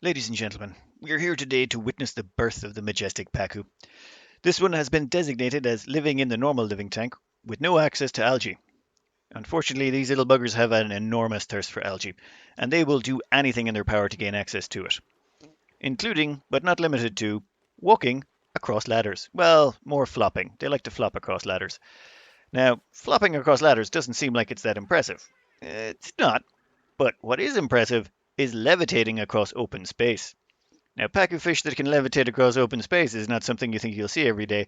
Ladies and gentlemen, we are here today to witness the birth of the majestic Pacu. This one has been designated as living in the normal living tank with no access to algae. Unfortunately, these little buggers have an enormous thirst for algae, and they will do anything in their power to gain access to it, including, but not limited to, walking across ladders. Well, more flopping. They like to flop across ladders. Now, flopping across ladders doesn't seem like it's that impressive. It's not, but what is impressive is levitating across open space. Now, pacu fish that can levitate across open space is not something you think you'll see every day,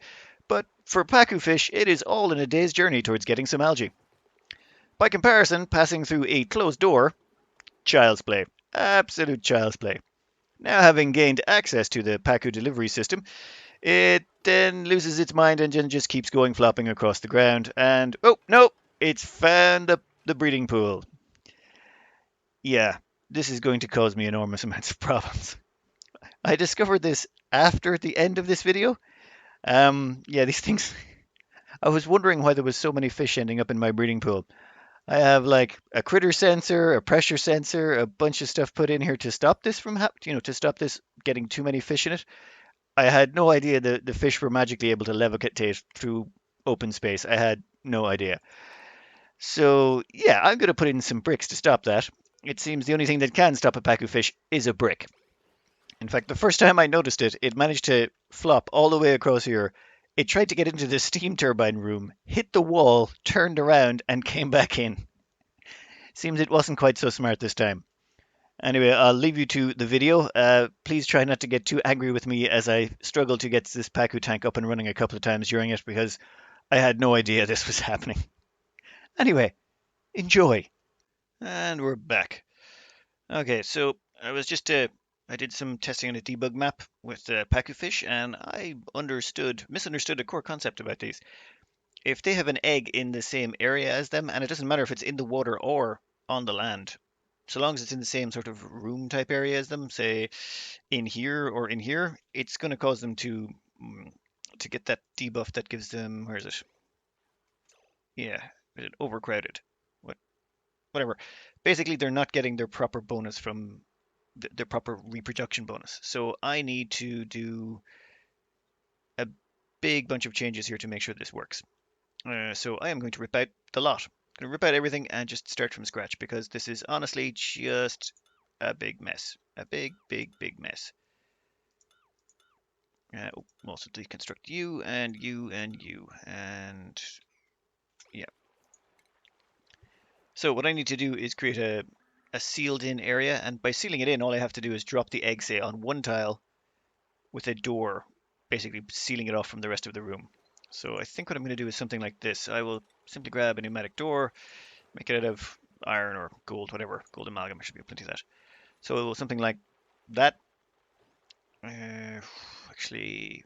but for pacu fish, it is all in a day's journey towards getting some algae. By comparison, passing through a closed door, child's play. Absolute child's play. Now, having gained access to the pacu delivery system, it then loses its mind and then just keeps going flopping across the ground. And oh no, it's found the breeding pool. Yeah, this is going to cause me enormous amounts of problems. I discovered this after the end of this video. Yeah, these things. I was wondering why there was so many fish ending up in my breeding pool. I have like a critter sensor, a pressure sensor, a bunch of stuff put in here to stop this from to stop this getting too many fish in it. I had no idea that the fish were magically able to levitate through open space. I had no idea. So yeah, I'm going to put in some bricks to stop that. It seems the only thing that can stop a pacu fish is a brick. In fact, the first time I noticed it, it managed to flop all the way across here. It tried to get into the steam turbine room, hit the wall, turned around, and came back in. Seems it wasn't quite so smart this time. Anyway, I'll leave you to the video. Please try not to get too angry with me as I struggle to get this Pacu tank up and running a couple of times during it because I had no idea this was happening. Anyway, enjoy. And we're back. Okay, so I did some testing on a debug map with Pacufish, and I misunderstood a core concept about these. If they have an egg in the same area as them, and it doesn't matter if it's in the water or on the land, so long as it's in the same sort of room type area as them, say in here or in here, it's going to cause them mm, to get that debuff that gives them, where is it? Yeah, is it overcrowded? What, whatever. Basically, they're not getting their proper bonus from their proper reproduction bonus. So I need to do a big bunch of changes here to make sure this works. So I am going to rip out the lot. I'm going to rip out everything and just start from scratch because this is honestly just a big mess. A big, big, big mess. We'll also deconstruct you and you and you. And yeah. So what I need to do is create a sealed in area. And by sealing it in, all I have to do is drop the egg, say, on one tile with a door, basically sealing it off from the rest of the room. So I think what I'm going to do is something like this. I will simply grab a pneumatic door, make it out of iron or gold, whatever, gold amalgam, I should be plenty of that. So something like that. Actually,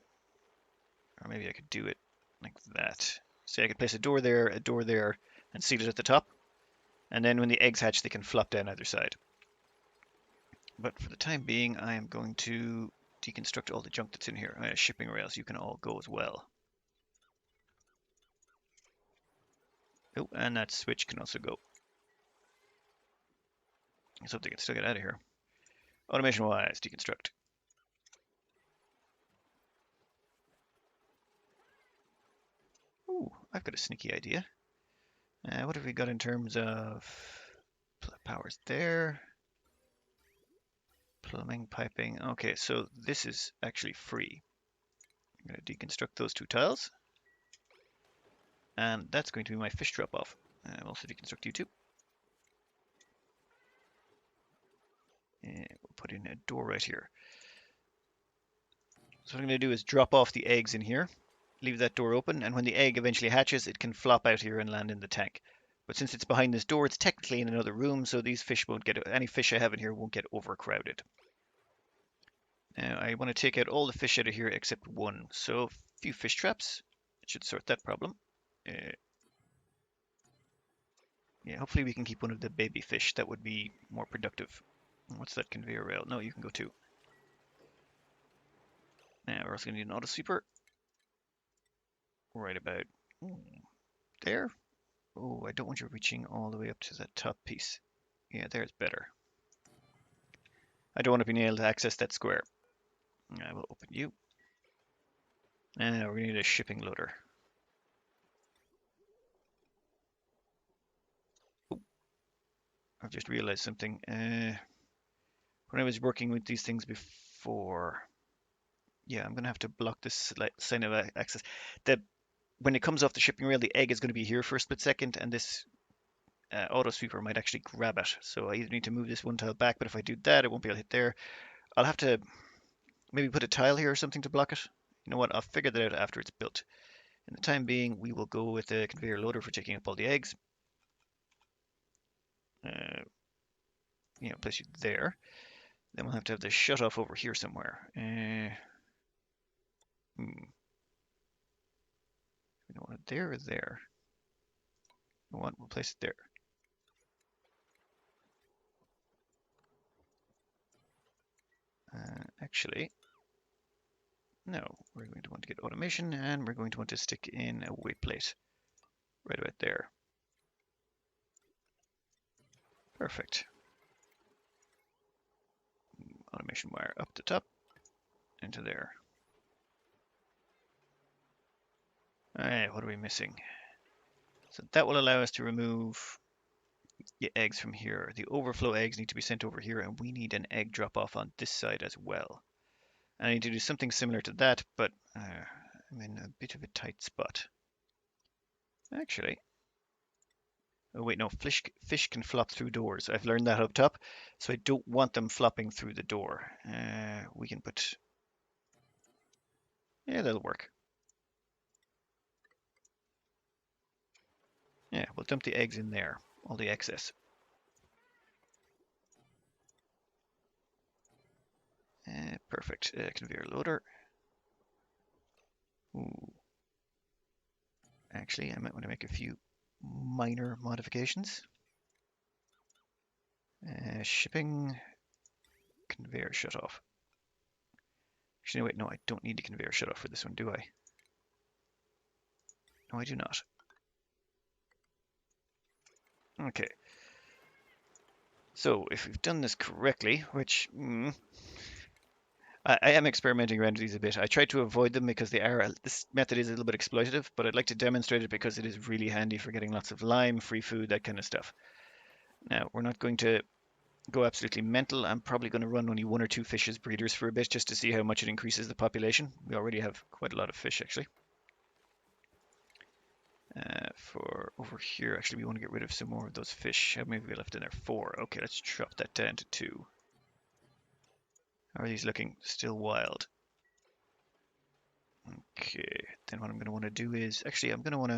or maybe I could do it like that. Say I could place a door there, and seal it at the top. And then when the eggs hatch, they can flop down either side. But for the time being, I am going to deconstruct all the junk that's in here. Shipping rails, you can all go as well. Oh, and that switch can also go. Let's hope they can still get out of here. Automation wise, deconstruct. Ooh, I've got a sneaky idea. What have we got in terms of powers there? Plumbing, piping. Okay, so this is actually free. I'm going to deconstruct those two tiles. And that's going to be my fish drop off. I'll also deconstruct you too. And we'll put in a door right here. So what I'm going to do is drop off the eggs in here, leave that door open, and when the egg eventually hatches, it can flop out here and land in the tank. But since it's behind this door, it's technically in another room, so these fish won't get, any fish I have in here won't get overcrowded. Now I want to take out all the fish out of here except one, so a few fish traps. It should sort that problem. Uh, yeah, hopefully we can keep one of the baby fish. That would be more productive. What's that conveyor rail? No, you can go too. Now we're also going to need an auto sweeper. Right about there. Oh, I don't want you reaching all the way up to that top piece. Yeah, there's better. I don't want to be able to access that square. I will open you. And we're going to need a shipping loader. Oh, I've just realized something. When I was working with these things before, yeah, I'm going to have to block this sign of access. When it comes off the shipping rail, the egg is going to be here for a split second, and this auto sweeper might actually grab it. So I either need to move this one tile back, but if I do that, it won't be able to hit there. I'll have to maybe put a tile here or something to block it. You know what? I'll figure that out after it's built. In the time being, we will go with the conveyor loader for taking up all the eggs. Place you there. Then we'll have to have the shut off over here somewhere. We don't want it there or there. We'll place it there. Actually, no, we're going to want to get automation, and we're going to want to stick in a weight plate right about there. Perfect. Automation wire up the top into there. Alright, what are we missing? So that will allow us to remove the eggs from here. The overflow eggs need to be sent over here, and we need an egg drop off on this side as well. I need to do something similar to that, but I'm in a bit of a tight spot. Actually, oh wait, no, fish can flop through doors. I've learned that up top, so I don't want them flopping through the door. We can put, yeah, that'll work. Yeah, we'll dump the eggs in there, all the excess. Perfect. Conveyor loader. Ooh. Actually, I might want to make a few minor modifications. Shipping conveyor shut off. Actually, wait, no, I don't need a conveyor shut off for this one, do I? No, I do not. Okay. So if we've done this correctly, which I am experimenting around with these a bit. I try to avoid them because this method is a little bit exploitative, but I'd like to demonstrate it because it is really handy for getting lots of lime, free food, that kind of stuff. Now, we're not going to go absolutely mental. I'm probably going to run only 1 or 2 fish as breeders for a bit just to see how much it increases the population. We already have quite a lot of fish, actually. For over here, actually, we want to get rid of some more of those fish. How many have we left in there? 4. Okay, let's drop that down to 2. How are these looking? Still wild. Okay, then what I'm going to want to do is, actually, I'm going to want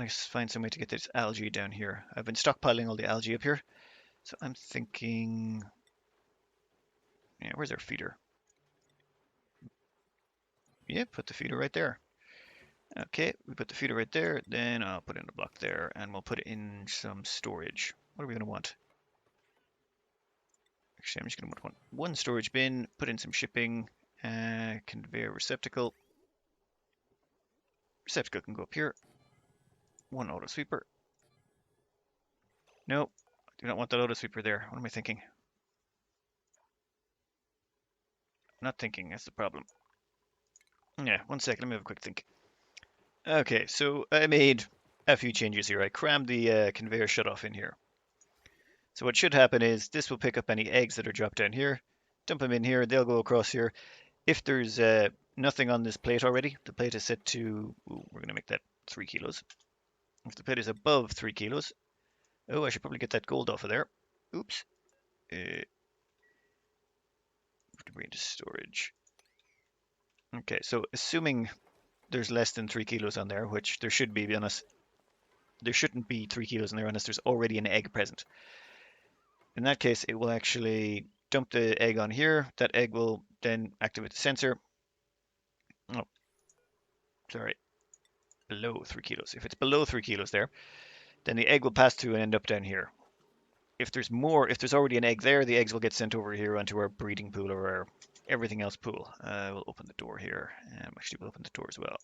to find some way to get this algae down here. I've been stockpiling all the algae up here, so I'm thinking, yeah, where's our feeder? Yeah, put the feeder right there. Okay, we put the feeder right there, then I'll put in a block there, and we'll put in some storage. What are we going to want? Actually, I'm just going to want one storage bin, put in some shipping, conveyor receptacle. Receptacle can go up here. One auto sweeper. No, I do not want that auto sweeper there. What am I thinking? I'm not thinking, that's the problem. Yeah, 1 second, let me have a quick think. Okay, so I made a few changes here. I crammed the conveyor shut off in here. So what should happen is this will pick up any eggs that are dropped down here, dump them in here, they'll go across here. If there's nothing on this plate already, the plate is set to, we're going to make that 3 kilos. If the plate is above 3 kilos, oh, I should probably get that gold off of there. Oops. Bring it to storage. Okay, so assuming there's less than 3 kilos on there, which there should be, unless there shouldn't be 3 kilos in there unless there's already an egg present. In that case, it will actually dump the egg on here. That egg will then activate the sensor. Oh, sorry, below 3 kilos. If it's below 3 kilos there, then the egg will pass through and end up down here. If there's already an egg there, the eggs will get sent over here onto our breeding pool or our everything else pool. We'll open the door here. Actually, we'll open the door as well.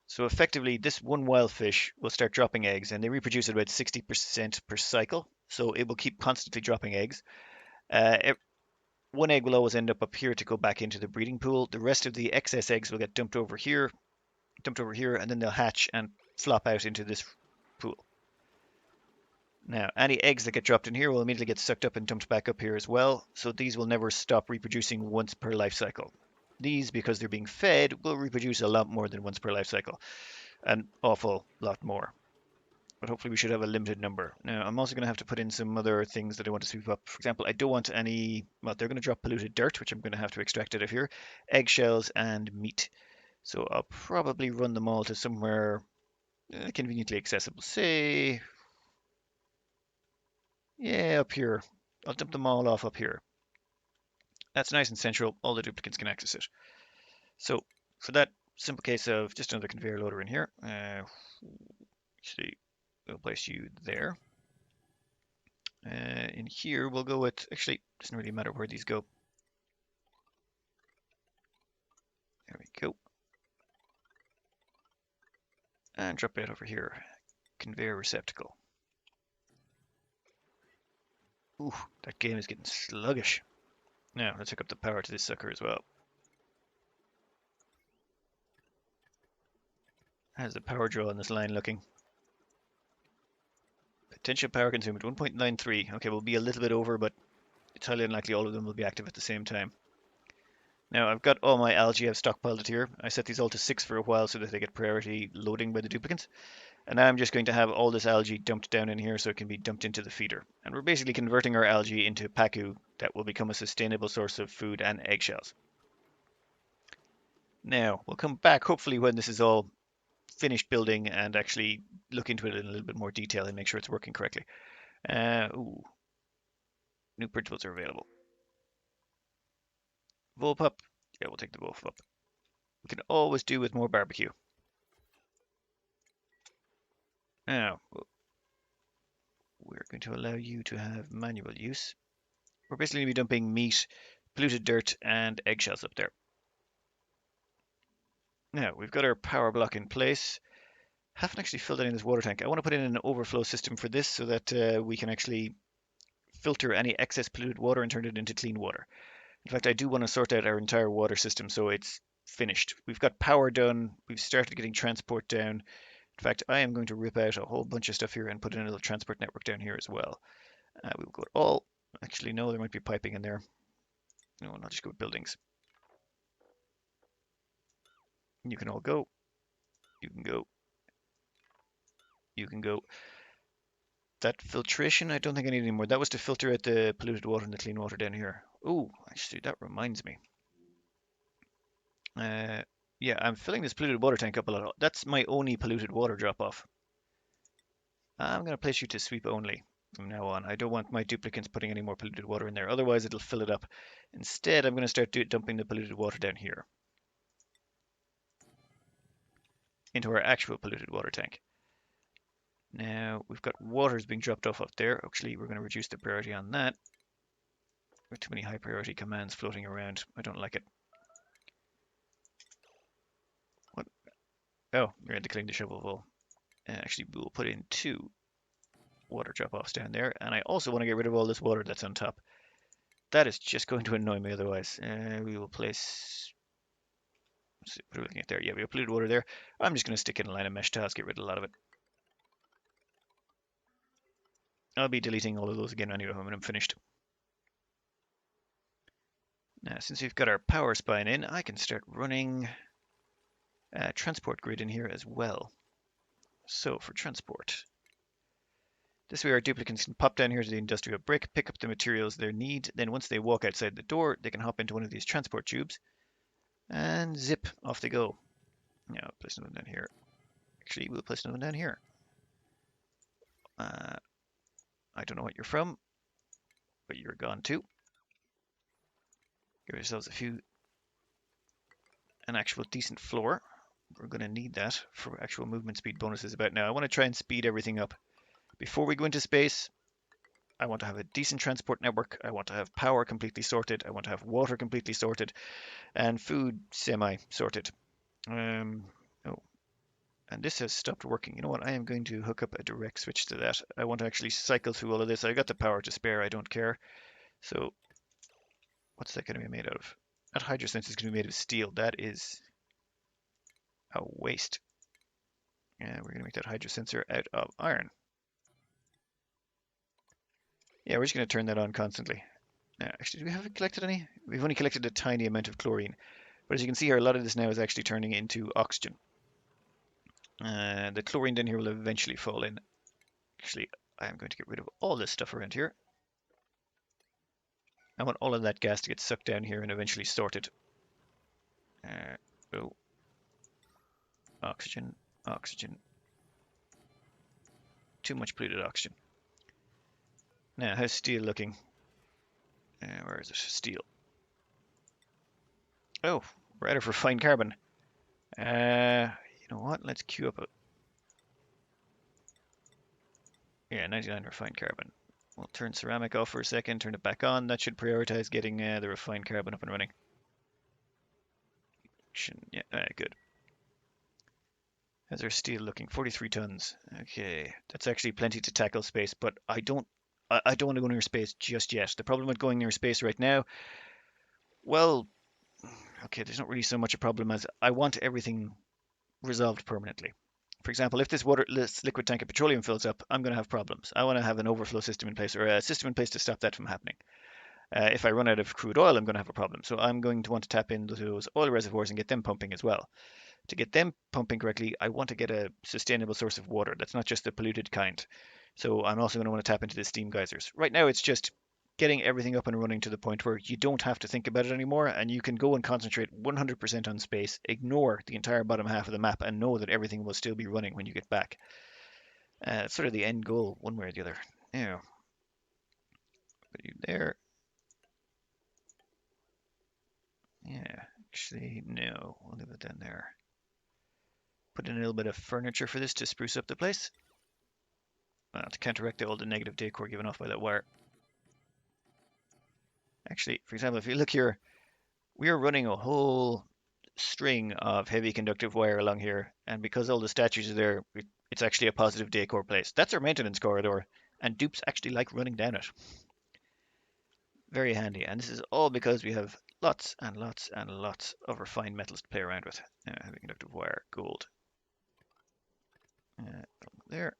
So effectively, this one wild fish will start dropping eggs, and they reproduce at about 60% per cycle. so it will keep constantly dropping eggs. One egg will always end up here to go back into the breeding pool. The rest of the excess eggs will get dumped over here, and then they'll hatch and flop out into this pool. Now, any eggs that get dropped in here will immediately get sucked up and dumped back up here as well, so these will never stop reproducing once per life cycle. These, because they're being fed, will reproduce a lot more than once per life cycle, an awful lot more. But hopefully we should have a limited number. Now, I'm also going to have to put in some other things that I want to sweep up. For example, I don't want any, well, they're going to drop polluted dirt, which I'm going to have to extract out of here, eggshells, and meat. So I'll probably run them all to somewhere conveniently accessible. Say, yeah, up here. I'll dump them all off up here. That's nice and central. All the duplicates can access it. So for that simple case of just another conveyor loader in here, actually, we'll place you there. In here, we'll go with, actually, doesn't really matter where these go. There we go. And drop it over here. Conveyor receptacle. Ooh, that game is getting sluggish. Now, let's hook up the power to this sucker as well. How's the power draw on this line looking? Potential power consumed 1.93. Okay, we'll be a little bit over, but it's highly unlikely all of them will be active at the same time. Now, I've got all my algae I've stockpiled it here. I set these all to 6 for a while so that they get priority loading by the duplicants. And now I'm just going to have all this algae dumped down in here so it can be dumped into the feeder. And we're basically converting our algae into Pacu that will become a sustainable source of food and eggshells. Now, we'll come back hopefully when this is all finished building and actually look into it in a little bit more detail and make sure it's working correctly. Ooh. New printables are available. Volpup. Yeah, we'll take the Volpup. We can always do with more barbecue. Now, we're going to allow you to have manual use. We're basically going to be dumping meat, polluted dirt, and eggshells up there. Now, we've got our power block in place. Haven't actually filled in this water tank. I want to put in an overflow system for this so that we can actually filter any excess polluted water and turn it into clean water. In fact, I do want to sort out our entire water system so it's finished. We've got power done. We've started getting transport down. In fact, I am going to rip out a whole bunch of stuff here and put in a little transport network down here as well. We will go all. Actually, no, there might be piping in there. No, I'll just go with buildings. You can all go. You can go. You can go. That filtration, I don't think I need anymore. That was to filter out the polluted water and the clean water down here. Oh, actually, that reminds me. Yeah, I'm filling this polluted water tank up a lot. That's my only polluted water drop-off. I'm going to place you to sweep only from now on. I don't want my duplicants putting any more polluted water in there. Otherwise, it'll fill it up. Instead, I'm going to start dumping the polluted water down here into our actual polluted water tank. Now, we've got waters being dropped off up there. Actually, we're going to reduce the priority on that. There are too many high priority commands floating around. I don't like it. What? Oh, you're declaring the shovel full. Actually, we'll put in 2 water drop-offs down there. And I also want to get rid of all this water that's on top. That is just going to annoy me otherwise. We will place... Let's see, what are we looking at there? Yeah, we have polluted water there. I'm just going to stick in a line of mesh tiles, get rid of a lot of it. I'll be deleting all of those again anyway when I'm finished. Now, since we've got our power spine in, I can start running a transport grid in here as well. So for transport, this way our duplicants can pop down here to the industrial brick, pick up the materials they need. Then once they walk outside the door, they can hop into one of these transport tubes and zip, off they go. Now, place another one down here. Actually, we'll place another one down here. I don't know what you're from, but you're gone too. Give ourselves an actual decent floor. We're going to need that for actual movement speed bonuses about now. I want to try and speed everything up. Before we go into space, I want to have a decent transport network. I want to have power completely sorted. I want to have water completely sorted and food semi-sorted. Oh, and this has stopped working. You know what? I am going to hook up a direct switch to that. I want to actually cycle through all of this. I got the power to spare. I don't care. So what's that going to be made out of? That hydrosense is going to be made of steel. That is a waste. And we're going to make that hydrosensor out of iron. Yeah, we're just going to turn that on constantly. Actually, do we have collected any? We've only collected a tiny amount of chlorine. But as you can see here, a lot of this now is actually turning into oxygen. The chlorine down here will eventually fall in. Actually, I am going to get rid of all this stuff around here. I want all of that gas to get sucked down here and eventually sorted. Oh, oxygen, oxygen. Too much polluted oxygen. Now, how's steel looking? Where is it? Steel. Oh, we're out of refined carbon. You know what? Let's queue up a... Yeah, 99 refined carbon. We'll turn ceramic off for a second, turn it back on. That should prioritize getting the refined carbon up and running. Yeah, good. How's our steel looking? 43 tons. Okay, that's actually plenty to tackle space, but I don't want to go near space just yet. The problem with going near space right now, well, okay, there's not really so much a problem as I want everything resolved permanently. For example, if this liquid tank of petroleum fills up, I'm going to have problems. I want to have an overflow system in place or a system in place to stop that from happening. If I run out of crude oil, I'm going to have a problem. So I'm going to want to tap into those oil reservoirs and get them pumping as well. To get them pumping correctly, I want to get a sustainable source of water that's not just the polluted kind. So I'm also going to want to tap into the steam geysers. Right now, it's just getting everything up and running to the point where you don't have to think about it anymore and you can go and concentrate 100% on space, ignore the entire bottom half of the map, and know that everything will still be running when you get back. It's sort of the end goal, one way or the other. Now, put you there. Yeah, actually, no, we'll leave it down there. Put in a little bit of furniture for this to spruce up the place. To counteract all the negative decor given off by that wire. Actually, for example, if you look here, we are running a whole string of heavy conductive wire along here, and because all the statues are there, it's actually a positive decor place. That's our maintenance corridor, and dupes actually like running down it. Very handy, and this is all because we have lots and lots and lots of refined metals to play around with. Heavy conductive wire, gold. There.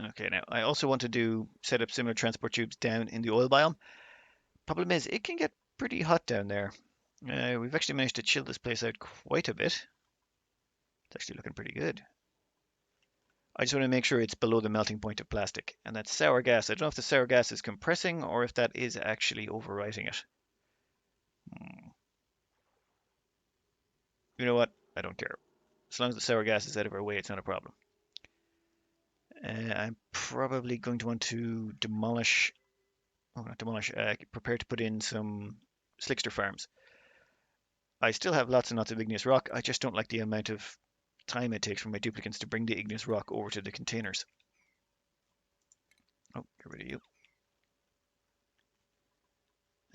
Okay, now I also want to set up similar transport tubes down in the oil biome. Problem is, it can get pretty hot down there. We've actually managed to chill this place out quite a bit. It's actually looking pretty good. I just want to make sure it's below the melting point of plastic. And that sour gas, I don't know if the sour gas is compressing or if that is actually overwriting it. You know what? I don't care. As long as the sour gas is out of our way, it's not a problem. I'm probably going to want to demolish, oh, not demolish, prepare to put in some slickster farms. I still have lots and lots of igneous rock. I just don't like the amount of time it takes for my duplicants to bring the igneous rock over to the containers. Oh, get rid of you.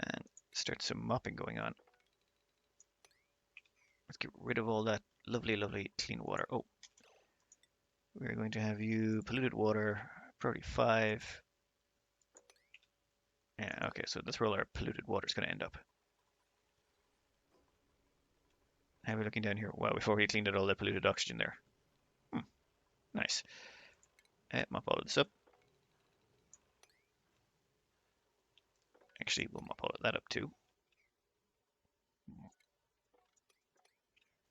And start some mopping going on. Let's get rid of all that lovely, lovely clean water. Oh, we're going to have you polluted water, priority 5. Yeah, okay, so that's where all our polluted water is going to end up. How are we looking down here? Wow, we've already cleaned out all that polluted oxygen there. Nice. Mop all of this up. Actually, we'll mop all of that up too.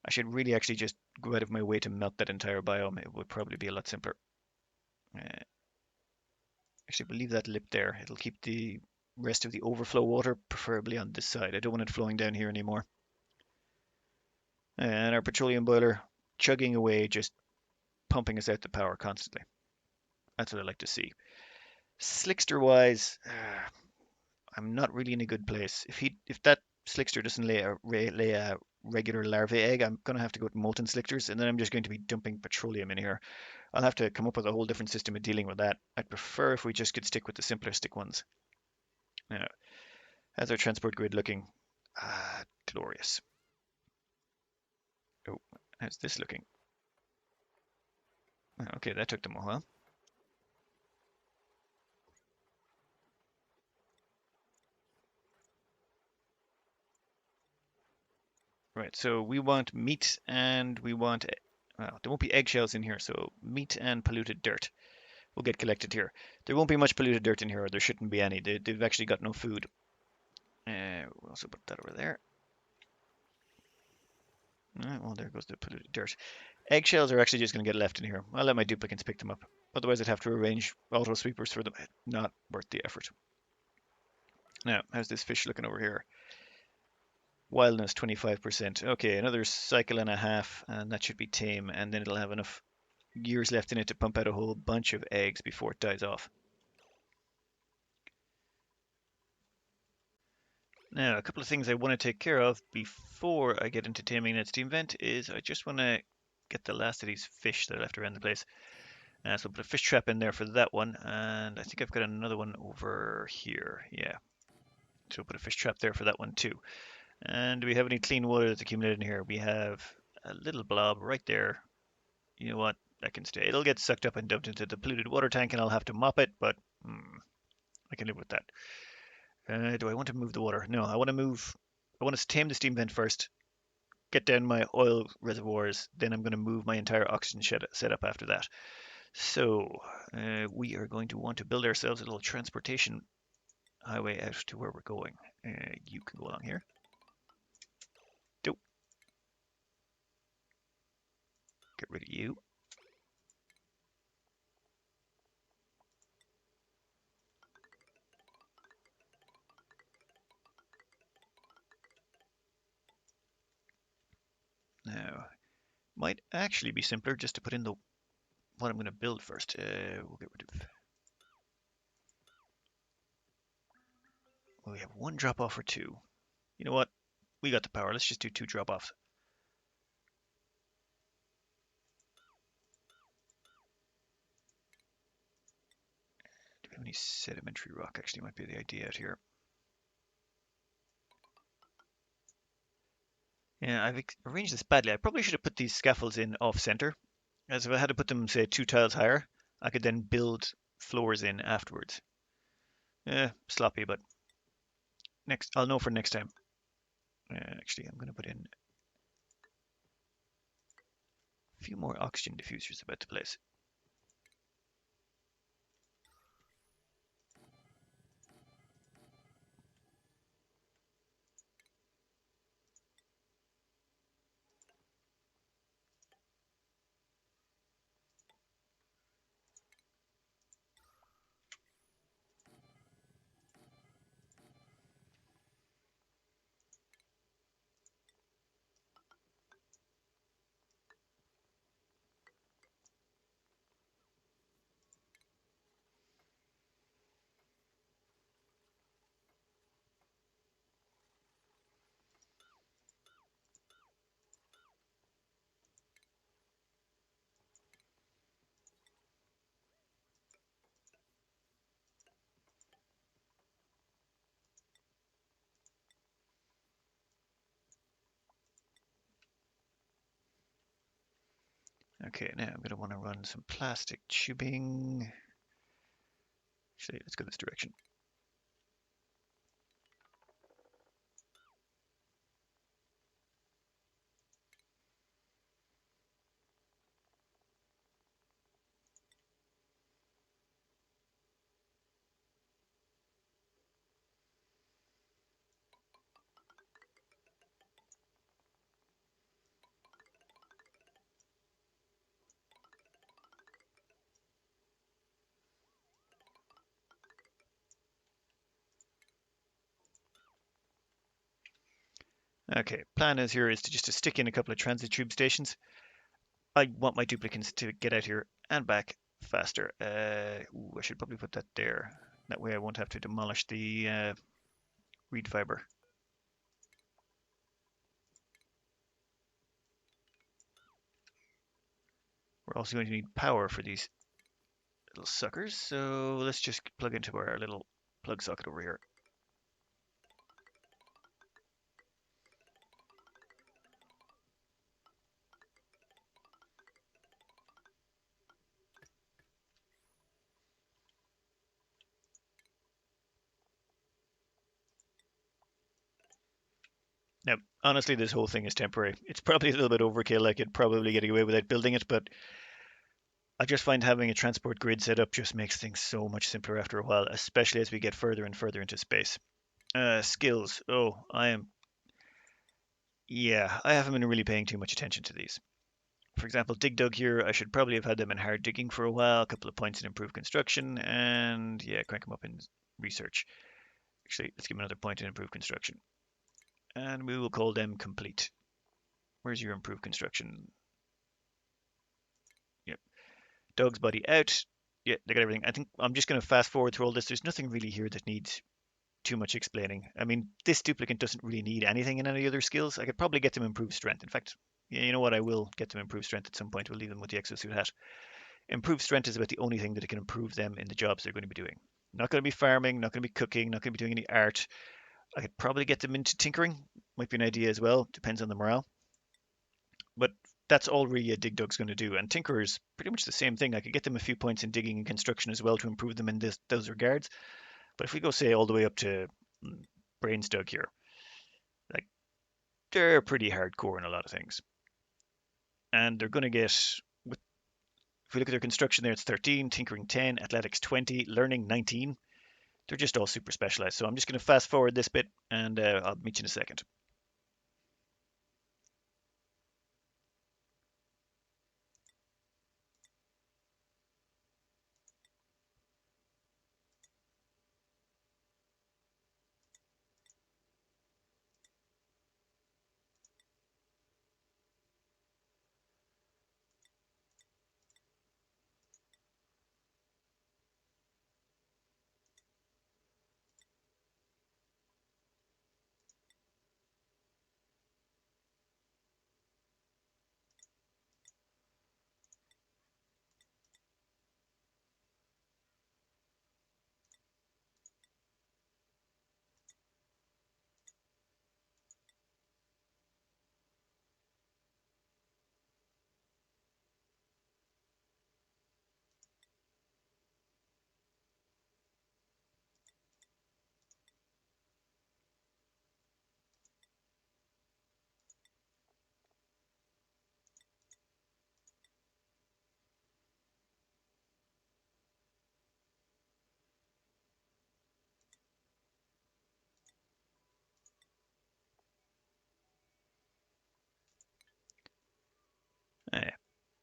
I should really actually just go out of my way to melt that entire biome. It would probably be a lot simpler. Actually, we'll leave that lip there. It'll keep the rest of the overflow water preferably on this side. I don't want it flowing down here anymore. And our petroleum boiler chugging away, just pumping us out the power constantly. That's what I like to see. Slickster wise, I'm not really in a good place. If that slickster doesn't lay a regular larvae egg, I'm going to have to go with molten slicksters, and then I'm just going to be dumping petroleum in here. I'll have to come up with a whole different system of dealing with that. I'd prefer if we just could stick with the simplistic ones. Now, how's our transport grid looking? Ah, glorious. Oh, how's this looking? Okay, that took them a while. Right, so we want meat and we want, well, there won't be eggshells in here, so meat and polluted dirt will get collected here. There won't be much polluted dirt in here, or there shouldn't be any. They've actually got no food. We'll also put that over there. Well, there goes the polluted dirt. Eggshells are actually just going to get left in here. I'll let my duplicants pick them up. Otherwise, I'd have to arrange auto sweepers for them. Not worth the effort. Now, how's this fish looking over here? Wildness 25%. Okay, another cycle and a half, and that should be tame, and then it'll have enough years left in it to pump out a whole bunch of eggs before it dies off. Now, a couple of things I want to take care of before I get into taming that steam vent is I just want to get the last of these fish that are left around the place. So I'll put a fish trap in there for that one, and I think I've got another one over here. Yeah, so we'll put a fish trap there for that one too. And do we have any clean water that's accumulated in here? We have a little blob right there. You know what? That can stay. It'll get sucked up and dumped into the polluted water tank, and I'll have to mop it, but I can live with that. Do I want to move the water? No, I want to move. I want to tame the steam vent first, get down my oil reservoirs, then I'm going to move my entire oxygen setup after that. So we are going to want to build ourselves a little transportation highway out to where we're going. You can go along here. Do get rid of you. Now, might actually be simpler just to put in the what I'm going to build first. We'll get rid of. Well, we have one drop off or two. You know what? We got the power. Let's just do two drop offs. Do we have any sedimentary rock? Actually, might be the idea out here. Yeah, I've arranged this badly. I probably should have put these scaffolds in off center, as if I had to put them, say, two tiles higher, I could then build floors in afterwards. Sloppy, but next, I'll know for next time. Actually, I'm going to put in a few more oxygen diffusers about the place. Okay, now I'm going to want to run some plastic tubing. Actually, let's go this direction. Okay, plan is here is to just to stick in a couple of transit tube stations. I want my duplicants to get out here and back faster. I should probably put that there. That way I won't have to demolish the reed fiber. We're also going to need power for these little suckers, so let's just plug into our little plug socket over here. Now, honestly, this whole thing is temporary. It's probably a little bit overkill. I could probably get away without building it, but I just find having a transport grid set up just makes things so much simpler after a while, especially as we get further and further into space. Skills. Oh, yeah, I haven't been really paying too much attention to these. For example, dig dug here, I should probably have had them in hard digging for a while, a couple of points in improved construction, and yeah, crank them up in research. Actually, let's give them another point in improved construction. And we will call them complete. Where's your improved construction? Yep. Dog's body out. Yeah, they got everything. I think I'm just going to fast forward through all this. There's nothing really here that needs too much explaining. I mean, this duplicate doesn't really need anything in any other skills. I could probably get them improved strength. In fact, yeah, you know what? I will get them improved strength at some point. We'll leave them with the exosuit hat. Improved strength is about the only thing that can improve them in the jobs they're going to be doing. Not going to be farming, not going to be cooking, not going to be doing any art. I could probably get them into tinkering. Might be an idea as well. Depends on the morale. But that's all really a dig dug's going to do. And tinker is pretty much the same thing. I could get them a few points in digging and construction as well to improve them in those regards. But if we go say all the way up to brains dug here, like they're pretty hardcore in a lot of things, and they're going to get. If we look at their construction there, it's 13, tinkering 10, athletics 20, learning 19. They're just all super specialized. So I'm just going to fast forward this bit, and I'll meet you in a second.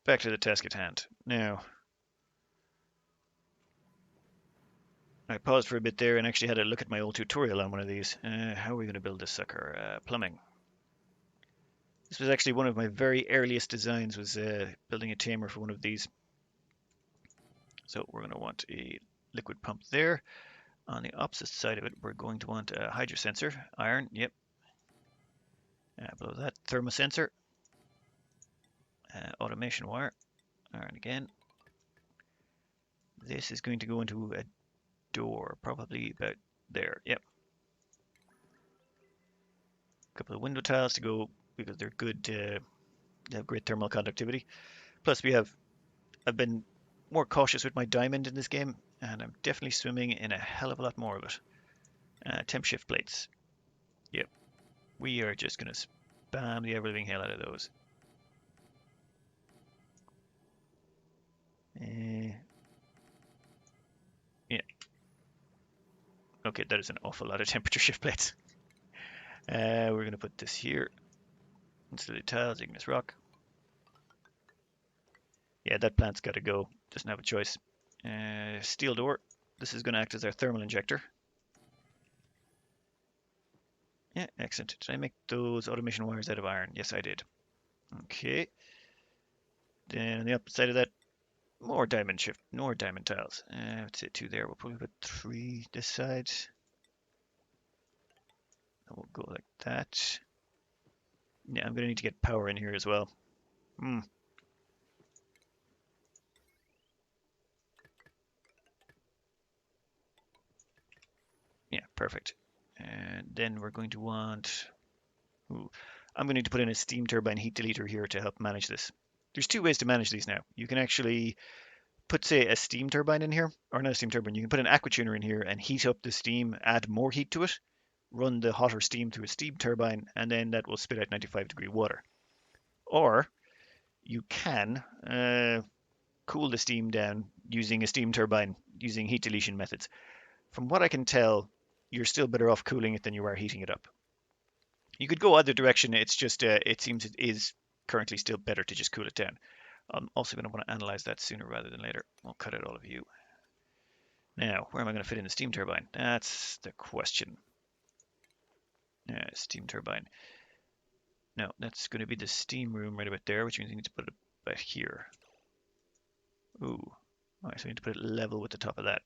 Back to the task at hand. Now, I paused for a bit there and actually had a look at my old tutorial on one of these. How are we going to build this sucker? Plumbing. This was actually one of my very earliest designs, was building a tamer for one of these. So we're going to want a liquid pump there. On the opposite side of it, we're going to want a hydrosensor, iron, yep. Below that, thermosensor, automation wire, iron again. This is going to go into a door, probably about there, yep. A couple of window tiles to go because they're good, they have great thermal conductivity. Plus I've been more cautious with my diamond in this game, and I'm definitely swimming in a hell of a lot more of it. Temp shift plates. Yep, we are just going to spam the ever-living hell out of those. Yeah. Okay, that is an awful lot of temperature shift plates. We're going to put this here. Instead of tiles, igneous rock. Yeah, that plant's got to go. Doesn't have a choice. Steel door. This is going to act as our thermal injector. Yeah, excellent. Did I make those automation wires out of iron? Yes, I did. Okay. Then on the opposite side of that, more diamond tiles. Let's say 2 there. We'll probably put 3 this side. And we'll go like that. Yeah, I'm going to need to get power in here as well. Yeah, perfect. And then we're going to want... Ooh, I'm going to need to put in a steam turbine heat deleter here to help manage this. There's 2 ways to manage these now. You can actually put, say, a steam turbine in here, or not a steam turbine, you can put an aqua tuner in here and heat up the steam, add more heat to it, run the hotter steam through a steam turbine, and then that will spit out 95-degree water. Or you can cool the steam down using a steam turbine, using heat deletion methods. From what I can tell, you're still better off cooling it than you are heating it up. You could go either direction. It's just it seems it is currently still better to just cool it down. I'm also going to want to analyze that sooner rather than later. I'll cut out all of you. Now, where am I going to fit in the steam turbine? That's the question. Steam turbine. No, that's going to be the steam room right about there, which means I need to put it about here. Ooh. All right, so I need to put it level with the top of that.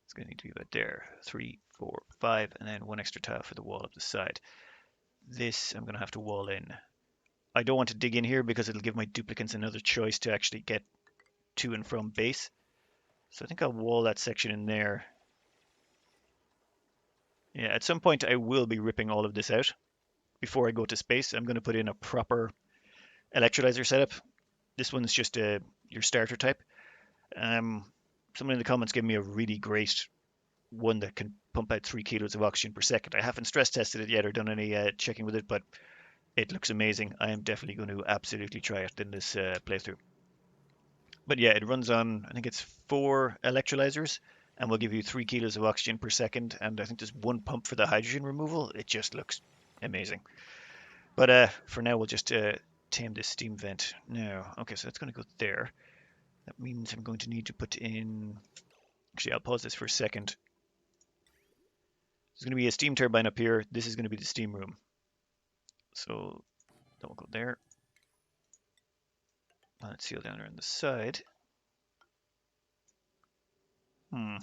It's going to need to be about there. 3, 4, 5, and then one extra tile for the wall up the side. This I'm going to have to wall in. I don't want to dig in here because it'll give my duplicants another choice to actually get to and from base. So I think I'll wall that section in there. Yeah, at some point I will be ripping all of this out. Before I go to space, I'm going to put in a proper electrolyzer setup. This one's just your starter type. Someone in the comments gave me a really great one that can pump out 3 kilos of oxygen per second. I haven't stress tested it yet or done any checking with it, but it looks amazing. I am definitely going to absolutely try it in this playthrough. But yeah, it runs on, I think it's 4 electrolyzers and will give you 3 kilos of oxygen per second. And I think there's 1 pump for the hydrogen removal. It just looks amazing. But for now, we'll just tame this steam vent. Now, okay, so that's going to go there. That means I'm going to need to put in... Actually, I'll pause this for a second. There's going to be a steam turbine up here. This is going to be the steam room. So that will go there. Let's seal down there on the side. Yeah,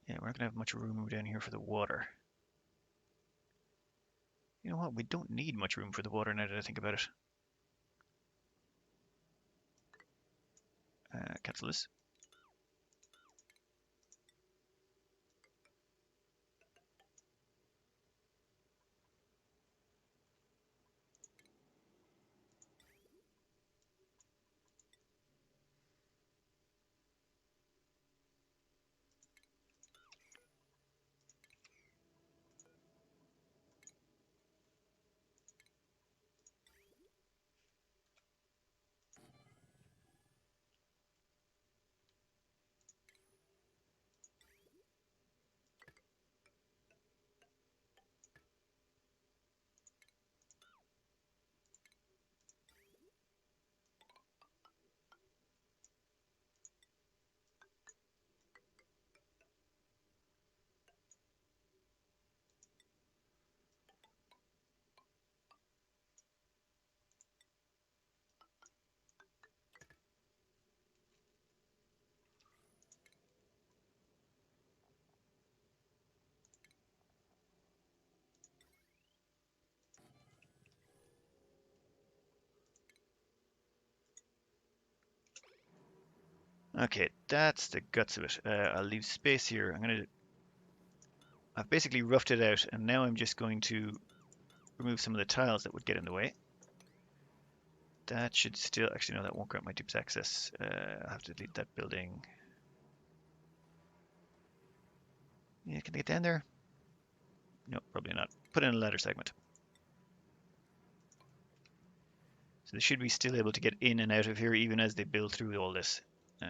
we're not going to have much room down here for the water. You know what? We don't need much room for the water now that I think about it. Cancel this. Okay, that's the guts of it. I'll leave space here. I've basically roughed it out, and now I'm just going to remove some of the tiles that would get in the way. That should still, actually no, that won't grant my dupes access. I'll have to delete that building. Yeah, can they get down there? No, probably not. Put in a ladder segment. So they should be still able to get in and out of here even as they build through all this. Now,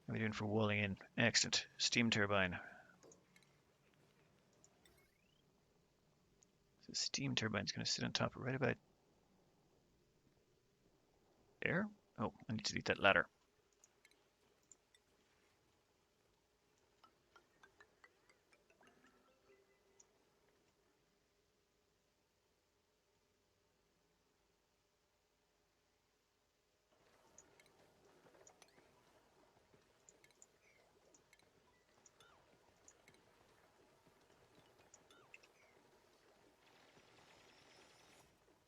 how are we doing for walling in? Excellent. Steam turbine. So the steam turbine's going to sit on top right about there. Oh, I need to delete that ladder.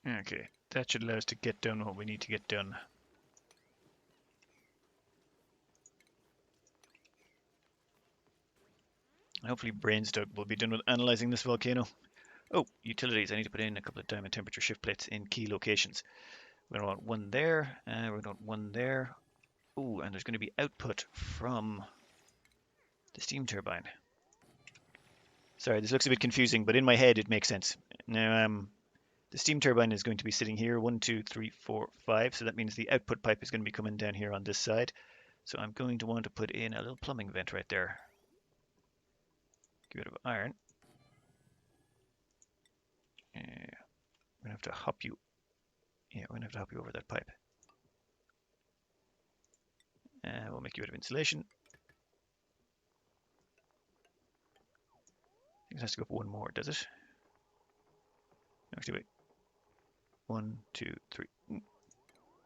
Okay, that should allow us to get done what we need to get done. Hopefully Brainsdug will be done with analyzing this volcano. Oh, utilities. I need to put in a couple of diamond temperature shift plates in key locations. We're going to want one there, and we're going to want one there. Ooh, and there's going to be output from the steam turbine. Sorry, this looks a bit confusing, but in my head it makes sense. Now, the steam turbine is going to be sitting here, 1, 2, 3, 4, 5. So that means the output pipe is going to be coming down here on this side. So I'm going to want to put in a little plumbing vent right there. Get rid of iron. I'm going to have to hop you. Yeah, we're going to have to hop you over that pipe. We'll make you a bit of insulation. I think it has to go up one more, does it? Actually, wait. 1, 2, 3.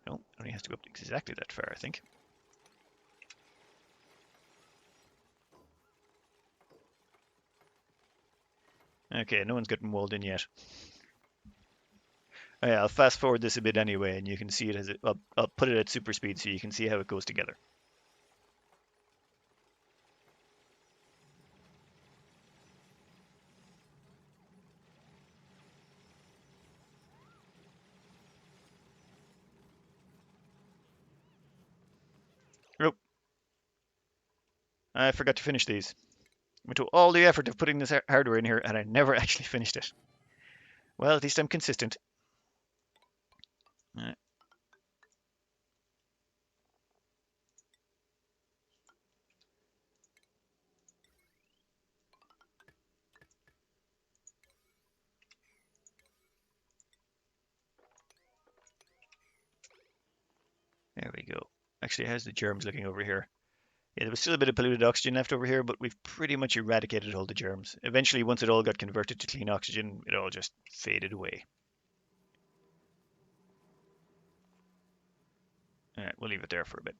No, it only has to go up exactly that far, I think. Okay, no one's gotten walled in yet. Oh, yeah, I'll fast forward this a bit anyway, and you can see it as it. I'll put it at super speed so you can see how it goes together. Oh, I forgot to finish these. I went to all the effort of putting this hardware in here, and I never actually finished it. Well, at least I'm consistent. There we go. Actually, how's the germs looking over here? Yeah, there was still a bit of polluted oxygen left over here, but we've pretty much eradicated all the germs. Eventually, once it all got converted to clean oxygen, it all just faded away. All right, we'll leave it there for a bit.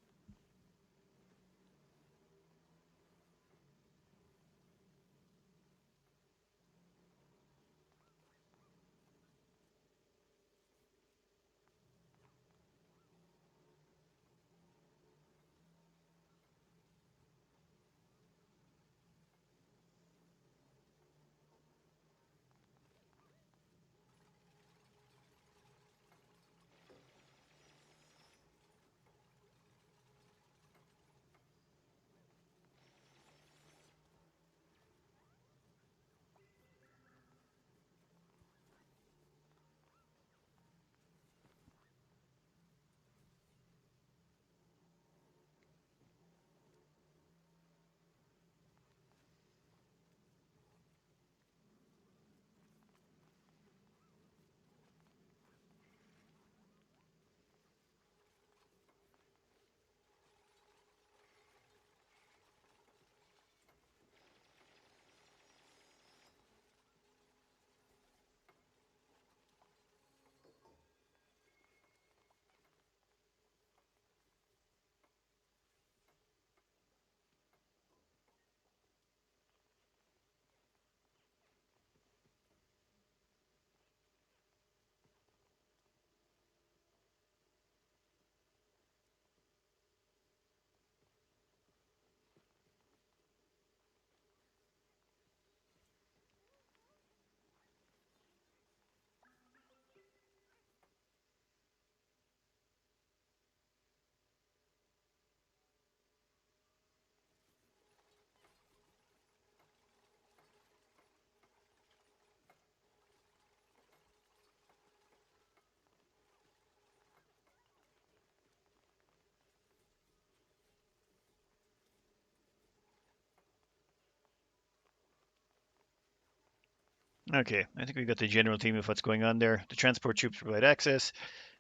Okay, I think we got the general theme of what's going on there. The transport tubes provide access,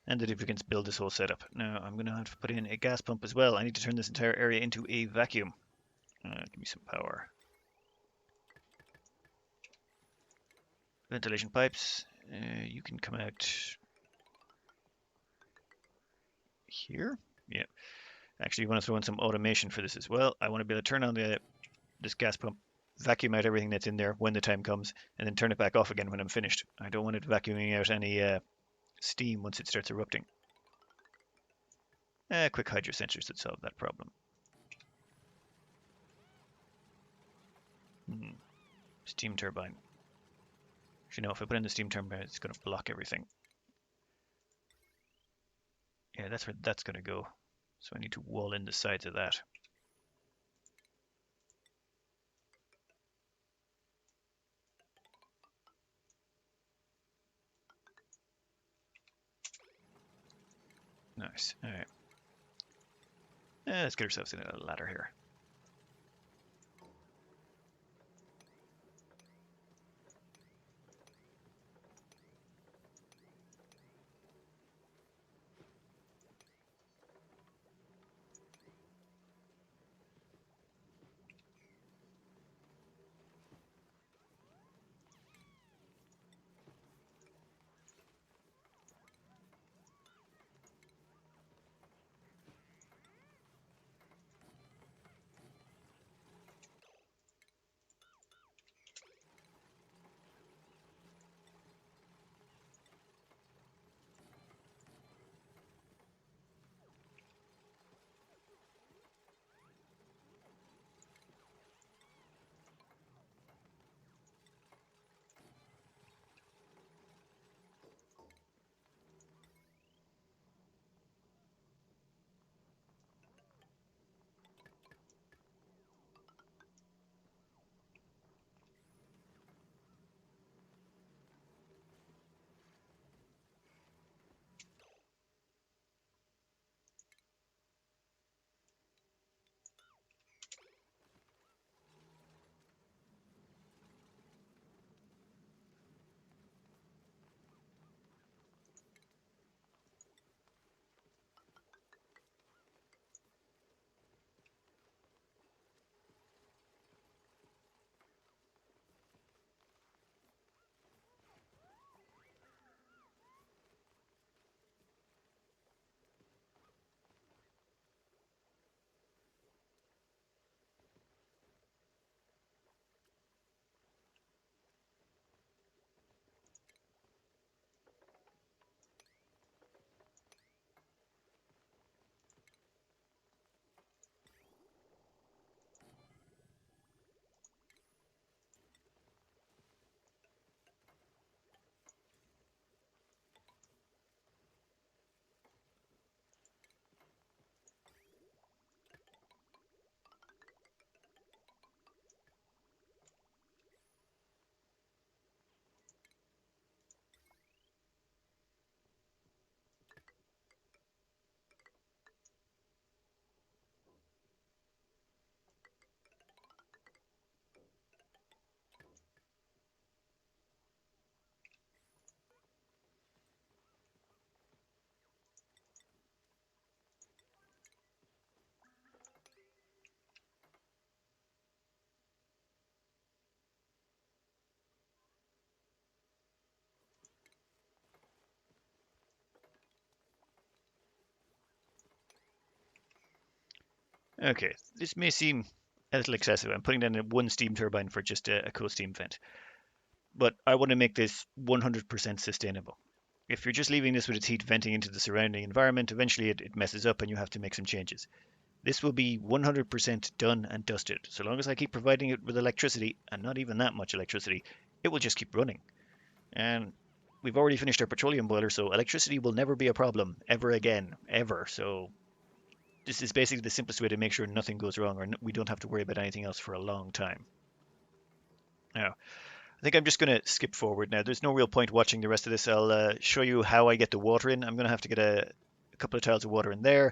and the duplicants build this whole setup. Now I'm going to have to put in a gas pump as well. I need to turn this entire area into a vacuum. Give me some power. Ventilation pipes. You can come out here. Yeah. Actually, you want to throw in some automation for this as well. I want to be able to turn on this gas pump, vacuum out everything that's in there when the time comes, and then turn it back off again when I'm finished. I don't want it vacuuming out any steam once it starts erupting. Quick hydro sensors that solve that problem. Steam turbine. Actually, no, if I put in the steam turbine, it's going to block everything. Yeah, that's where that's going to go. So I need to wall in the sides of that. Nice. All right. Let's get ourselves in a ladder here. Okay, this may seem a little excessive. I'm putting down one steam turbine for just a cool steam vent, but I want to make this 100% sustainable. If you're just leaving this with its heat venting into the surrounding environment, eventually it messes up and you have to make some changes. This will be 100% done and dusted. So long as I keep providing it with electricity, and not even that much electricity, it will just keep running. And we've already finished our petroleum boiler, so electricity will never be a problem ever again, ever. So this is basically the simplest way to make sure nothing goes wrong or we don't have to worry about anything else for a long time. Now, I think I'm just going to skip forward now. There's no real point watching the rest of this. I'll show you how I get the water in. I'm going to have to get a couple of tiles of water in there,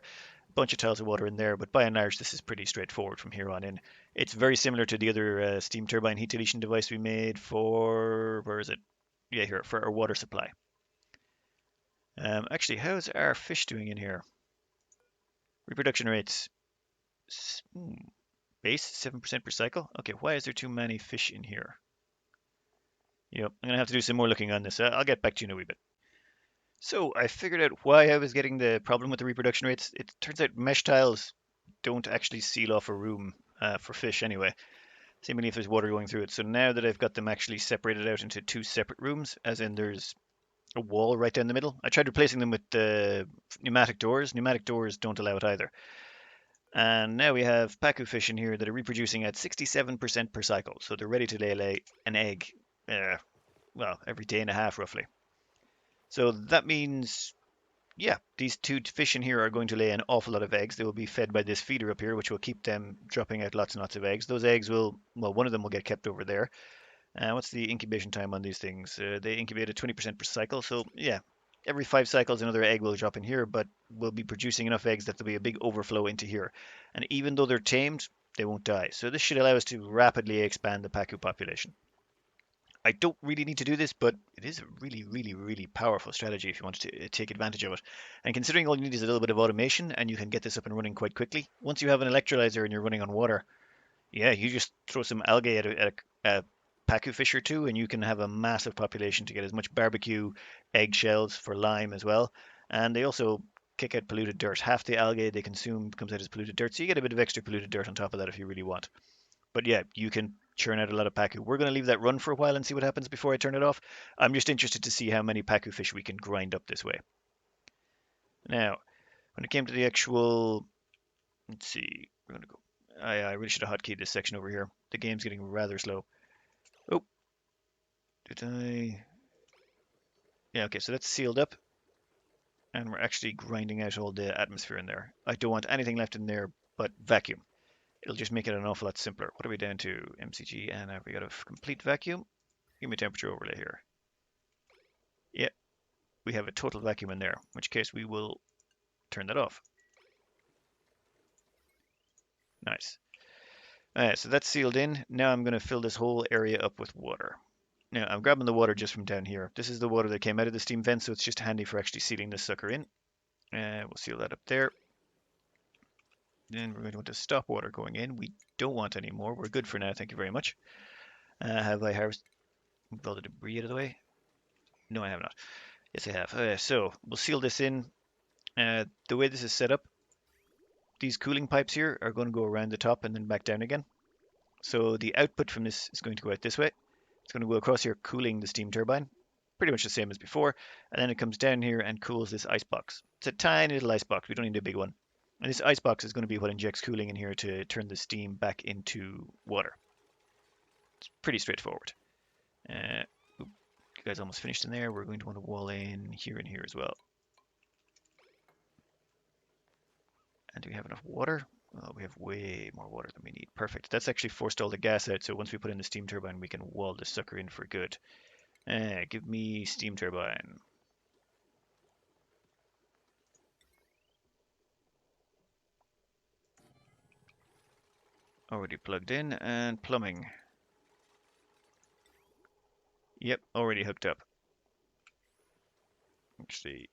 a bunch of tiles of water in there, but by and large, this is pretty straightforward from here on in. It's very similar to the other steam turbine heat deletion device we made for, where is it? Yeah, here, for our water supply. Actually, how's our fish doing in here? Reproduction rates. Hmm, base 7% per cycle. Okay, why is there too many fish in here? Yep, I'm gonna have to do some more looking on this. I'll get back to you in a wee bit. So I figured out why I was getting the problem with the reproduction rates. It turns out mesh tiles don't actually seal off a room for fish anyway, seemingly if there's water going through it. So now that I've got them actually separated out into two separate rooms, as in there's a wall right down the middle. I tried replacing them with pneumatic doors. Pneumatic doors don't allow it either. And now we have Pacu fish in here that are reproducing at 67% per cycle. So they're ready to lay an egg, well, every day and a half roughly. So that means yeah, these two fish in here are going to lay an awful lot of eggs. They will be fed by this feeder up here, which will keep them dropping out lots and lots of eggs. Those eggs will, well, one of them will get kept over there. What's the incubation time on these things? They incubate at 20% per cycle. So yeah, every 5 cycles another egg will drop in here, but we'll be producing enough eggs that there'll be a big overflow into here. And even though they're tamed, they won't die. So this should allow us to rapidly expand the Pacu population. I don't really need to do this, but it is a really, really, really powerful strategy if you want to take advantage of it. And considering all you need is a little bit of automation, and you can get this up and running quite quickly. Once you have an electrolyzer and you're running on water, yeah, you just throw some algae at a pacu fish or two, and you can have a massive population to get as much barbecue, eggshells for lime as well. And they also kick out polluted dirt. Half the algae they consume comes out as polluted dirt, so you get a bit of extra polluted dirt on top of that if you really want. But yeah, you can churn out a lot of pacu. We're going to leave that run for a while and see what happens before I turn it off. I'm just interested to see how many pacu fish we can grind up this way. Now, when it came to the actual, let's see, we're going to go. I really should have hotkeyed this section over here. The game's getting rather slow. Oh, did I? Yeah, okay, so that's sealed up. And we're actually grinding out all the atmosphere in there. I don't want anything left in there but vacuum. It'll just make it an awful lot simpler. What are we down to? MCG, and have we got a complete vacuum? Give me a temperature overlay here. Yeah, we have a total vacuum in there, in which case we will turn that off. Nice. Alright, so that's sealed in. Now I'm going to fill this whole area up with water. Now I'm grabbing the water just from down here. This is the water that came out of the steam vent, so it's just handy for actually sealing this sucker in. We'll seal that up there. Then we're going to want to stop water going in. We don't want any more. We're good for now. Thank you very much. Have I harvested all the debris out of the way? No, I have not. Yes, I have. So we'll seal this in. The way this is set up, these cooling pipes here are going to go around the top and then back down again. So the output from this is going to go out this way. It's going to go across here, cooling the steam turbine, pretty much the same as before. And then it comes down here and cools this ice box. It's a tiny little ice box. We don't need a big one. And this ice box is going to be what injects cooling in here to turn the steam back into water. It's pretty straightforward. You guys almost finished in there. We're going to want to wall in here and here as well. And do we have enough water? Well, we have way more water than we need. Perfect. That's actually forced all the gas out, so once we put in the steam turbine, we can wall this sucker in for good. Give me steam turbine. Already plugged in, and plumbing. Yep, already hooked up. Actually,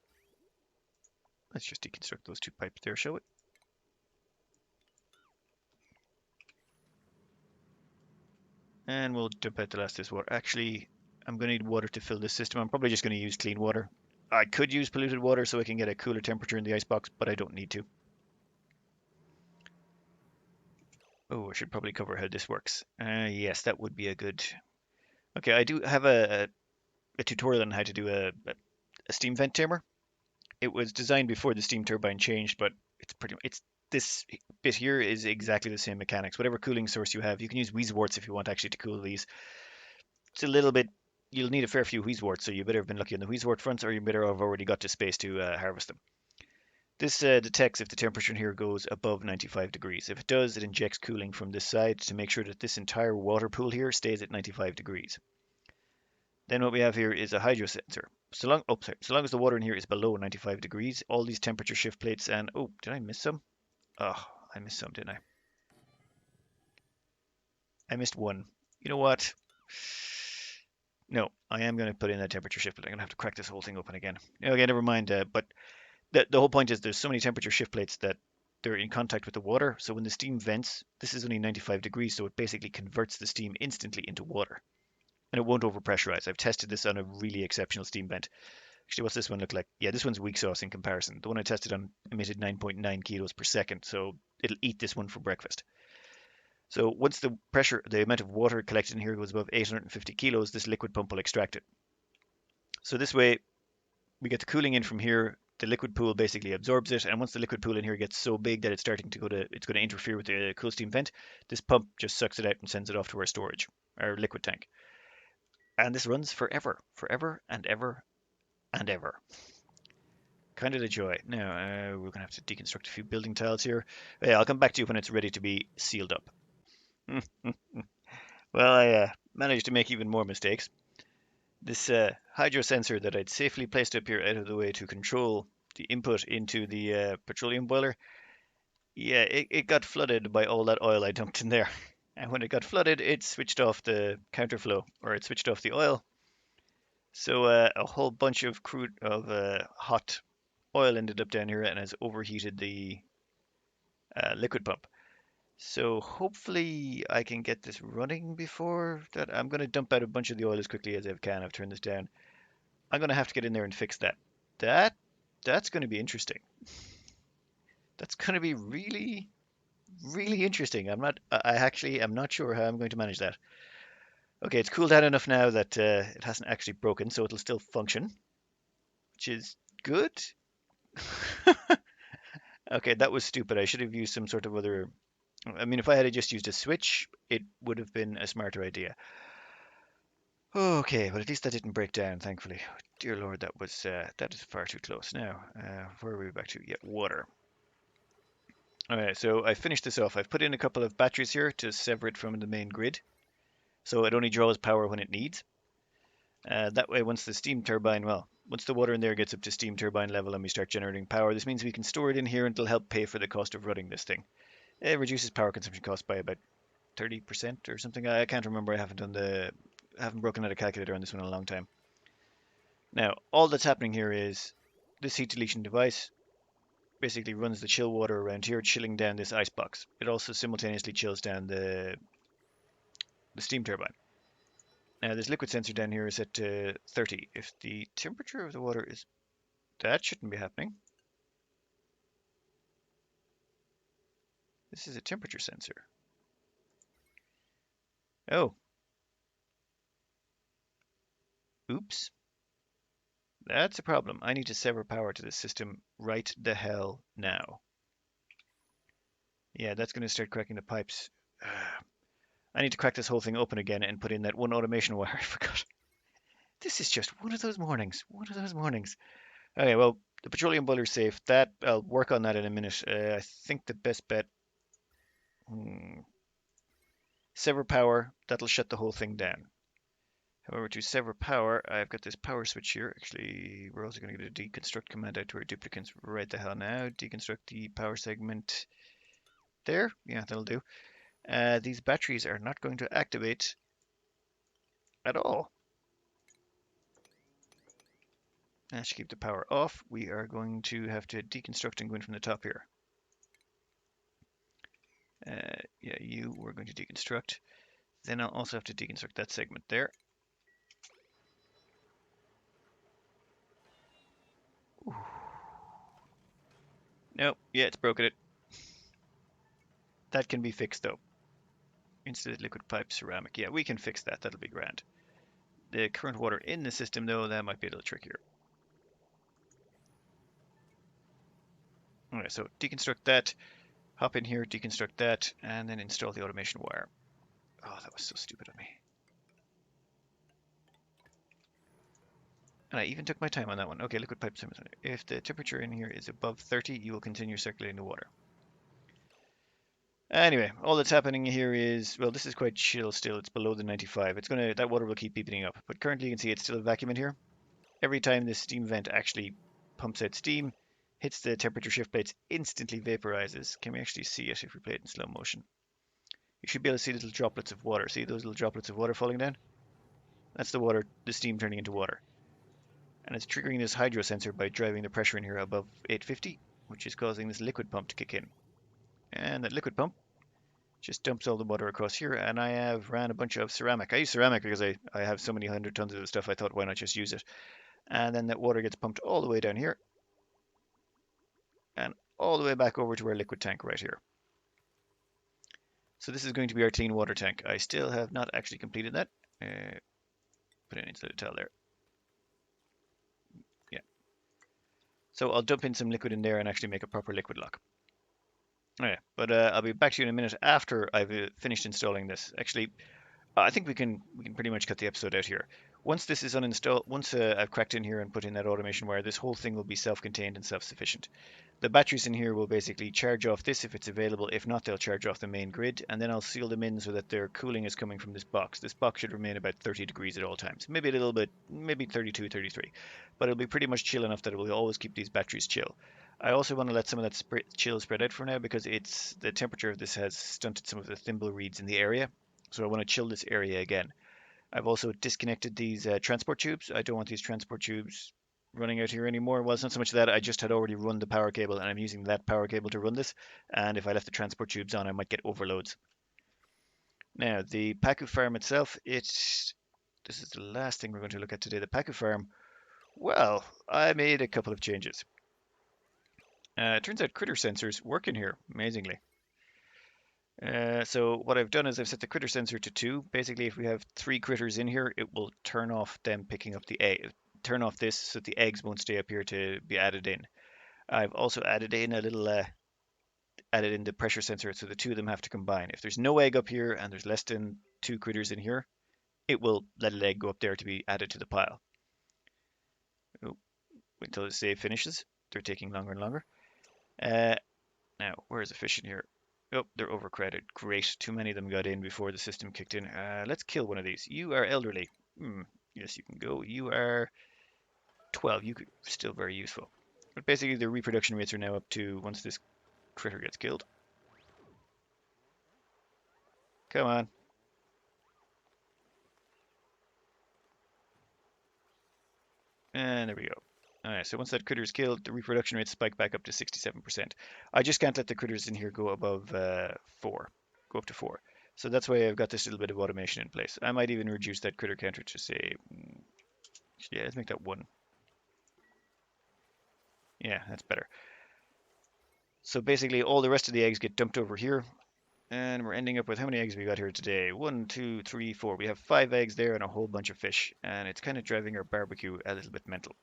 let's just deconstruct those two pipes there, shall we? And we'll dump out the last of this water. Actually, I'm going to need water to fill this system. I'm probably just going to use clean water. I could use polluted water so I can get a cooler temperature in the icebox, but I don't need to. Oh, I should probably cover how this works. Yes, that would be a good... Okay, I do have a tutorial on how to do a steam vent tamer. It was designed before the steam turbine changed, but it's this bit here is exactly the same mechanics. Whatever cooling source you have, you can use Wheezeworts if you want actually to cool these. It's a little bit, you'll need a fair few Wheezeworts, so you better have been lucky on the Wheezewort fronts, or you better have already got to space to harvest them. This detects if the temperature in here goes above 95 degrees. If it does, it injects cooling from this side to make sure that this entire water pool here stays at 95 degrees. Then what we have here is a hydro sensor. So long as the water in here is below 95 degrees, all these temperature shift plates and, oh, did I miss some? Oh, I missed some, didn't I? I missed one. You know what? No, I am going to put in that temperature shift plate. I'm going to have to crack this whole thing open again. Okay, never mind. But the whole point is there's so many temperature shift plates that they're in contact with the water. So when the steam vents, this is only 95 degrees, so it basically converts the steam instantly into water. And it won't overpressurize. I've tested this on a really exceptional steam vent. Actually, what's this one look like? Yeah, this one's weak sauce in comparison. The one I tested on emitted 9.9 kilos per second, so it'll eat this one for breakfast. So once the pressure, the amount of water collected in here goes above 850 kilos, this liquid pump will extract it. So this way, we get the cooling in from here. The liquid pool basically absorbs it, and once the liquid pool in here gets so big that it's starting to it's going to interfere with the cool steam vent, this pump just sucks it out and sends it off to our storage, our liquid tank. And this runs forever, forever and ever and ever. Kind of the joy. Now, we're going to have to deconstruct a few building tiles here. Yeah, I'll come back to you when it's ready to be sealed up. Well, I managed to make even more mistakes. This hydro sensor that I'd safely placed up here out of the way to control the input into the petroleum boiler, yeah, it got flooded by all that oil I dumped in there. And when it got flooded, it switched off the counterflow, or it switched off the oil. So a whole bunch of hot oil ended up down here and has overheated the liquid pump. So hopefully I can get this running before that. I'm going to dump out a bunch of the oil as quickly as I can. I've turned this down. I'm going to have to get in there and fix that. That that's going to be interesting. That's going to be really, really interesting. I actually am not sure how I'm going to manage that. Okay, it's cooled down enough now that it hasn't actually broken, so it'll still function, which is good. Okay, that was stupid. I should have used some sort of other. I mean, if I had just used a switch, it would have been a smarter idea. Okay, but at least that didn't break down, thankfully. Dear Lord, that is far too close. Now, where are we back to? Yeah, water. Alright, so I finished this off. I've put in a couple of batteries here to sever it from the main grid, so it only draws power when it needs. That way, once the water in there gets up to steam turbine level and we start generating power, this means we can store it in here and it'll help pay for the cost of running this thing. It reduces power consumption costs by about 30% or something. I can't remember. I haven't broken out a calculator on this one in a long time. Now, all that's happening here is this heat deletion device basically runs the chill water around here, chilling down this ice box. It also simultaneously chills down the steam turbine. Now, this liquid sensor down here is at 30. If the temperature of the water is... That shouldn't be happening. This is a temperature sensor. Oh. Oops. That's a problem. I need to sever power to this system right the hell now. Yeah, that's going to start cracking the pipes. I need to crack this whole thing open again and put in that one automation wire I forgot. This is just one of those mornings. One of those mornings. Okay, well, the petroleum boiler's safe. That I'll work on that in a minute. I think the best bet. Hmm, sever power. That'll shut the whole thing down. However, to sever power, I've got this power switch here. Actually, we're also going to get a deconstruct command out to our duplicates right the hell now. Deconstruct the power segment there. Yeah, that'll do. These batteries are not going to activate at all. That should keep the power off. We are going to have to deconstruct and go in from the top here. Yeah, we're going to deconstruct. Then I'll also have to deconstruct that segment there. Ooh. Nope, yeah, it's broken it. That can be fixed though. Insulated liquid pipe ceramic. Yeah, we can fix that. That'll be grand. The current water in the system though, that might be a little trickier. Alright, so deconstruct that, hop in here, deconstruct that, and then install the automation wire. Oh, that was so stupid of me. And I even took my time on that one. Okay, liquid pipe ceramic. If the temperature in here is above 30, you will continue circulating the water. Anyway, all that's happening here is, well, this is quite chill still. It's below the 95. That water will keep beeping up. But currently you can see it's still a vacuum in here. Every time this steam vent actually pumps out steam, hits the temperature shift plates, instantly vaporizes. Can we actually see it if we play it in slow motion? You should be able to see little droplets of water. See those little droplets of water falling down? That's the steam turning into water. And it's triggering this hydro sensor by driving the pressure in here above 850, which is causing this liquid pump to kick in. And that liquid pump just dumps all the water across here, and I have ran a bunch of ceramic. I use ceramic because I have so many hundred tons of the stuff, I thought, why not just use it? And then that water gets pumped all the way down here, and all the way back over to our liquid tank right here. So this is going to be our clean water tank. I still have not actually completed that. Put an insulated towel there. Yeah. So I'll dump in some liquid in there and actually make a proper liquid lock. Oh yeah, but I'll be back to you in a minute after I've finished installing this. Actually, I think we can pretty much cut the episode out here. Once this is uninstalled, once I've cracked in here and put in that automation wire, this whole thing will be self-contained and self-sufficient. The batteries in here will basically charge off this if it's available. If not, they'll charge off the main grid, and then I'll seal them in so that their cooling is coming from this box. This box should remain about 30 degrees at all times. Maybe a little bit, maybe 32, 33, but it'll be pretty much chill enough that it will always keep these batteries chill. I also want to let some of that chill spread out for now because the temperature of this has stunted some of the thimble reeds in the area. So I want to chill this area again. I've also disconnected these transport tubes. I don't want these transport tubes running out here anymore. Well, it's not so much that I just had already run the power cable and I'm using that power cable to run this. And if I left the transport tubes on, I might get overloads. Now, the Pacu farm itself, this is the last thing we're going to look at today. The Pacu farm, well, I made a couple of changes. It turns out critter sensors work in here, amazingly. So what I've done is I've set the critter sensor to 2. Basically, if we have 3 critters in here, it will turn off them picking up the egg, turn off this so that the eggs won't stay up here to be added in. I've also added in a little added in the pressure sensor so the two of them have to combine. If there's no egg up here and there's less than 2 critters in here, it will let an egg go up there to be added to the pile. Oh, wait until the save finishes. They're taking longer and longer. Uh, Now, where's the fish in here? Oh, they're overcrowded. Great. Too many of them got in before the system kicked in. Let's kill one of these. You are elderly. Yes, you can go. You are 12. You could still very useful. But basically, the reproduction rates are now up to once this critter gets killed. Come on. And there we go. Alright, so once that critter is killed, the reproduction rates spike back up to 67%. I just can't let the critters in here go above 4. Go up to 4. So that's why I've got this little bit of automation in place. I might even reduce that critter counter to say, yeah, let's make that 1. Yeah, that's better. So basically all the rest of the eggs get dumped over here. And we're ending up with how many eggs we got here today? 1, 2, 3, 4. We have 5 eggs there and a whole bunch of fish. And it's kind of driving our barbecue a little bit mental.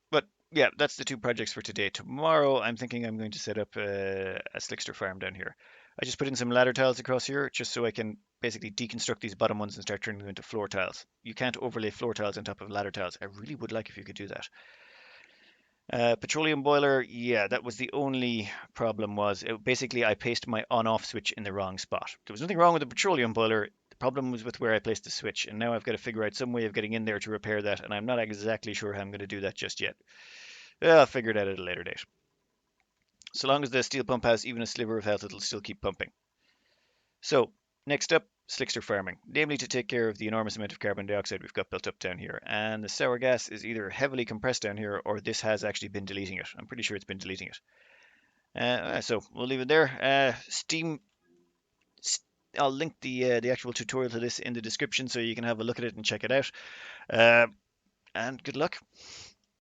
But yeah, that's the 2 projects for today. Tomorrow, I'm thinking I'm going to set up a slickster farm down here. I just put in some ladder tiles across here just so I can basically deconstruct these bottom ones and start turning them into floor tiles. You can't overlay floor tiles on top of ladder tiles. I really would like if you could do that. Petroleum boiler, yeah, that was the only problem was basically I placed my on-off switch in the wrong spot. There was nothing wrong with the petroleum boiler. The problem was with where I placed the switch, and now I've got to figure out some way of getting in there to repair that, and I'm not exactly sure how I'm going to do that just yet. I'll figure it out at a later date. So long as the steel pump has even a sliver of health, it'll still keep pumping. So, next up, slickster farming, namely to take care of the enormous amount of carbon dioxide we've got built up down here. And the sour gas is either heavily compressed down here or this has actually been deleting it. I'm pretty sure it's been deleting it. So we'll leave it there. Steam, I'll link the actual tutorial to this in the description so you can have a look at it and check it out. And good luck.